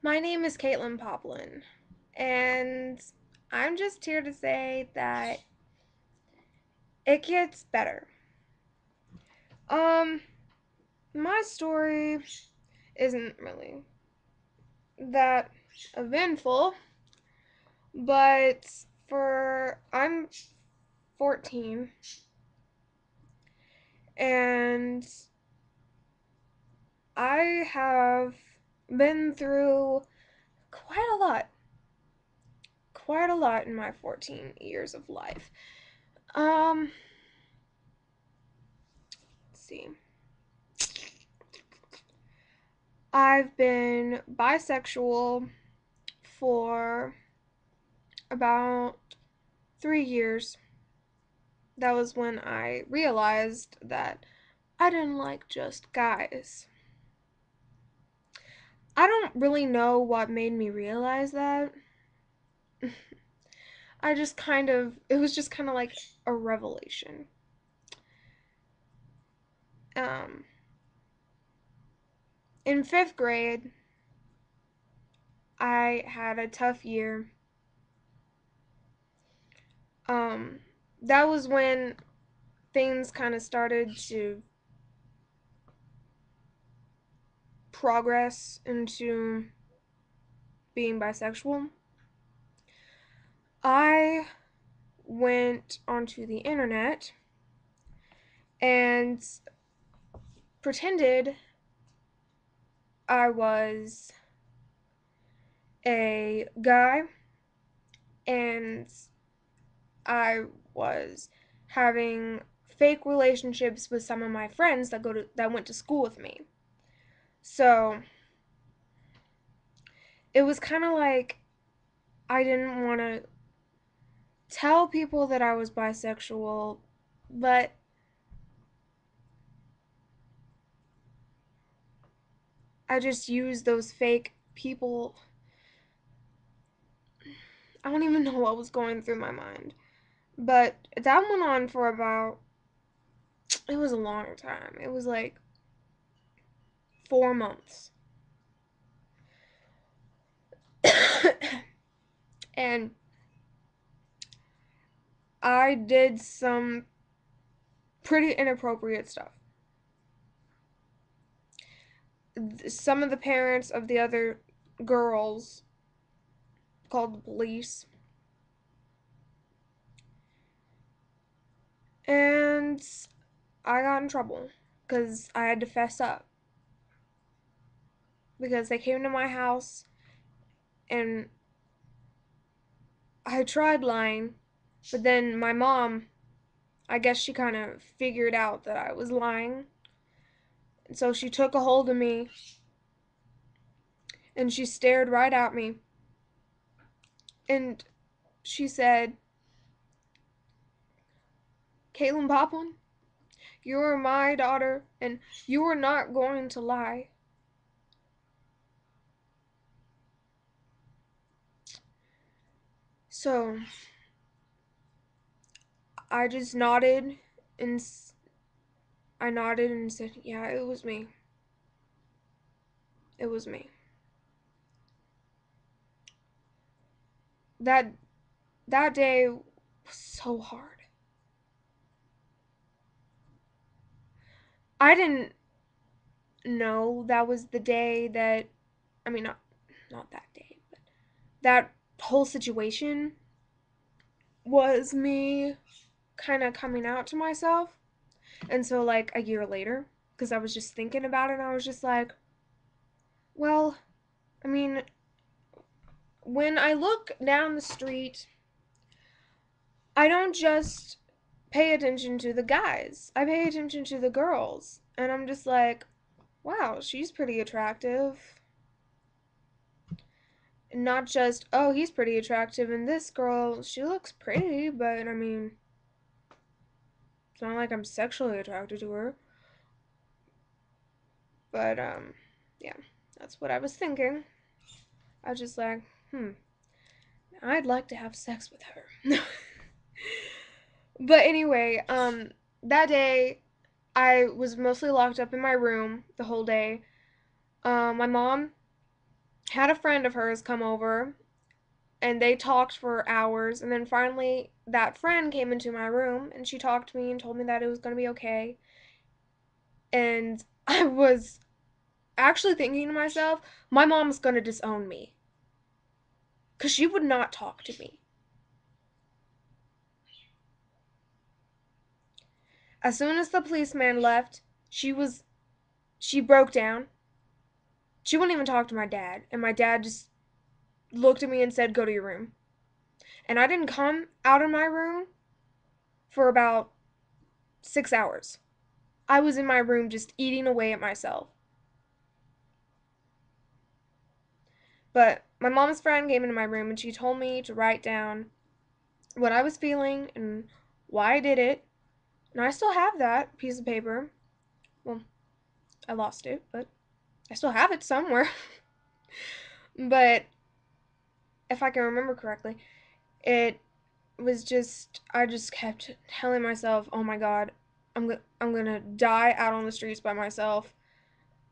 My name is Caitlin Poplin, and I'm just here to say that it gets better. Um, my story isn't really that eventful, but I'm 14 and I have been through quite a lot, quite a lot in my 14 years of life. Um, let's see. I've been bisexual for about 3 years. That was when I realized that I didn't like just guys. I don't really know what made me realize that. It was just kind of like a revelation. Um, in fifth grade, I had a tough year. Um, that was when things kind of started to progress into being bisexual. I went onto the internet and pretended I was a guy and I was having fake relationships with some of my friends that went to school with me. So, it was kind of like I didn't want to tell people that I was bisexual, but I just used those fake people. I don't even know what was going through my mind. But that went on for about, it was a long time. It was like 4 months. And I did some pretty inappropriate stuff. Some of the parents of the other girls called the police. And I got in trouble because I had to fess up. Because they came to my house and I tried lying, but then my mom, I guess she kind of figured out that I was lying. And so she took a hold of me and she stared right at me and she said, Caitlin Poplin, you are my daughter and you are not going to lie. So I just nodded and I nodded and said, yeah, it was me. It was me. That that day was so hard. I didn't know that was the day that I mean not that day, but that whole situation was me kind of coming out to myself. And so like a year later, because I was just thinking about it and I was just like, well, I mean, when I look down the street, I don't just pay attention to the guys. I pay attention to the girls. And I'm just like, wow, she's pretty attractive. Not just, oh, he's pretty attractive and this girl, she looks pretty, but I mean, it's not like I'm sexually attracted to her. But yeah, that's what I was thinking. I was just like, I'd like to have sex with her. But anyway, that day I was mostly locked up in my room the whole day. My mom had a friend of hers come over and they talked for hours, and then finally that friend came into my room and she talked to me and told me that it was going to be okay. And I was actually thinking to myself, my mom's going to disown me because she would not talk to me. As soon as the policeman left, she broke down. She wouldn't even talk to my dad, and my dad just looked at me and said, "Go to your room." And I didn't come out of my room for about 6 hours. I was in my room just eating away at myself. But my mom's friend came into my room and she told me to write down what I was feeling and why I did it. And I still have that piece of paper. Well, I lost it, but I still have it somewhere. But if I can remember correctly, it was just I just kept telling myself, "Oh my god, I'm going to die out on the streets by myself.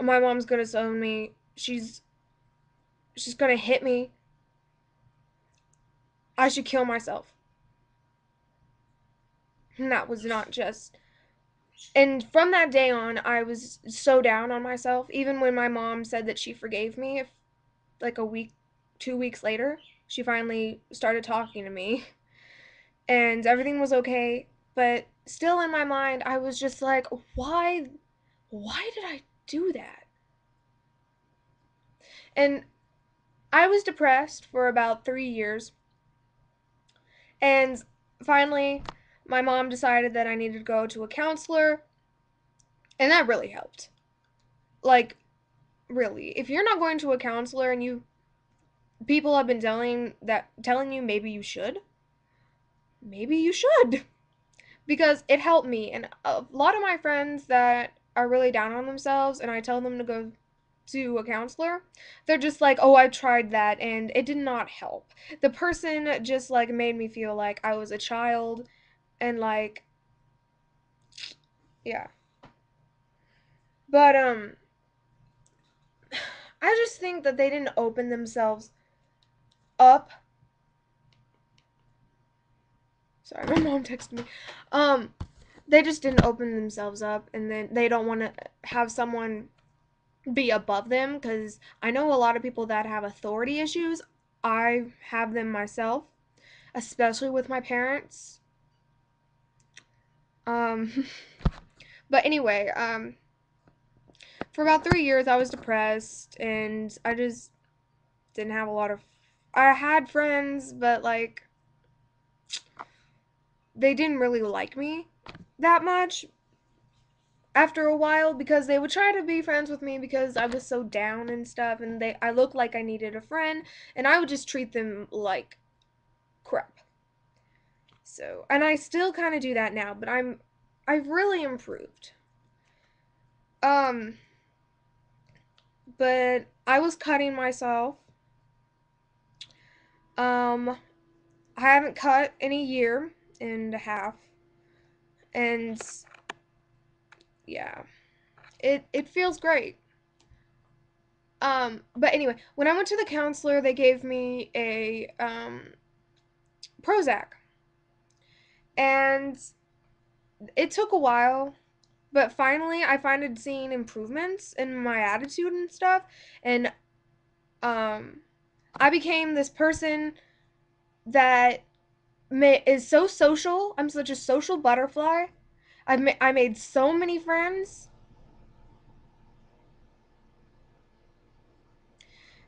My mom's going to disown me. She's going to hit me. I should kill myself." And that was not just. And from that day on, I was so down on myself. Even when my mom said that she forgave me, if like a week, 2 weeks later, she finally started talking to me, and everything was okay. But still, in my mind, I was just like, why did I do that? And I was depressed for about 3 years, and finally, my mom decided that I needed to go to a counselor, and that really helped. Like, really, if you're not going to a counselor and you people have been telling you maybe you should, because it helped me. And a lot of my friends that are really down on themselves and I tell them to go to a counselor, they're just like, "Oh, I tried that and it did not help." The person just like made me feel like I was a child, and like, yeah. But I just think that they didn't open themselves up. Sorry, my mom texted me. Um they just didn't open themselves up, and then they don't want to have someone be above them, because I know a lot of people that have authority issues. I have them myself, especially with my parents. um but anyway, for about 3 years I was depressed, and I just didn't have a lot of. I had friends, but like they didn't really like me that much after a while, because they would try to be friends with me because I was so down and stuff, and I looked like I needed a friend, and I would just treat them like crap. So, and I still kind of do that now, but I've really improved. Um but I was cutting myself. I haven't cut in a year and a half, and yeah, it feels great. But anyway, when I went to the counselor, they gave me a Prozac, and it took a while, but finally I started seeing improvements in my attitude and stuff, and um, I became this person that is so social. I'm such a social butterfly. I made so many friends,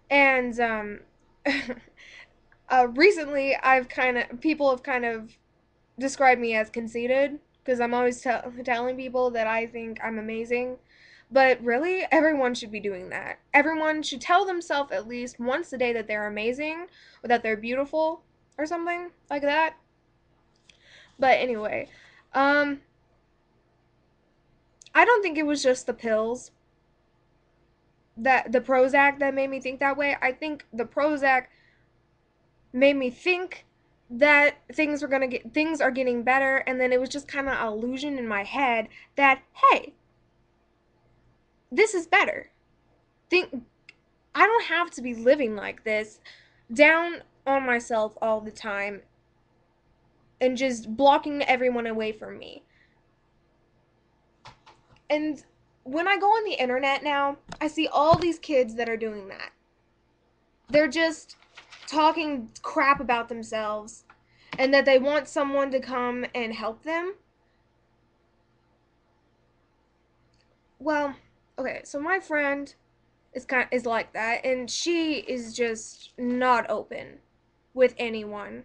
and recently I've kind of people have kind of described me as conceited, because I'm always telling people that I think I'm amazing. But really, everyone should be doing that. Everyone should tell themselves at least once a day that they're amazing, or that they're beautiful, or something like that. But anyway, um, I don't think it was just the pills, that the Prozac, that made me think that way. I think the Prozac made me think that things are getting better, and then it was just kind of an illusion in my head that, hey, this is better. Think I don't have to be living like this, down on myself all the time and just blocking everyone away from me. And when I go on the internet now, I see all these kids that are doing that. They're just talking crap about themselves and that they want someone to come and help them. Well, okay, so my friend is like that, and she is just not open with anyone.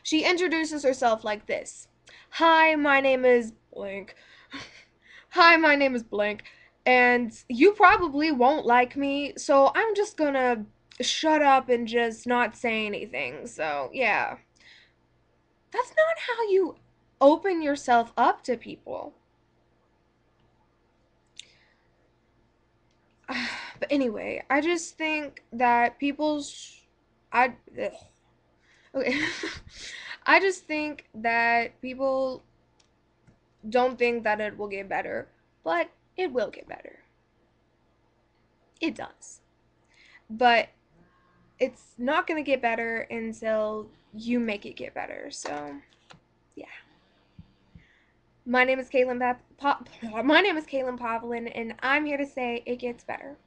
She introduces herself like this: "Hi, my name is blank. Hi, my name is blank, and you probably won't like me, so I'm just gonna shut up and just not say anything." So, yeah. That's not how you open yourself up to people. But anyway, I just think that people's I ugh. Okay. I just think that people don't think that it will get better, but it will get better. It does. But it's not going to get better until you make it get better. So, yeah. My name is Caitlin my name is Caitlin Povlin, and I'm here to say it gets better.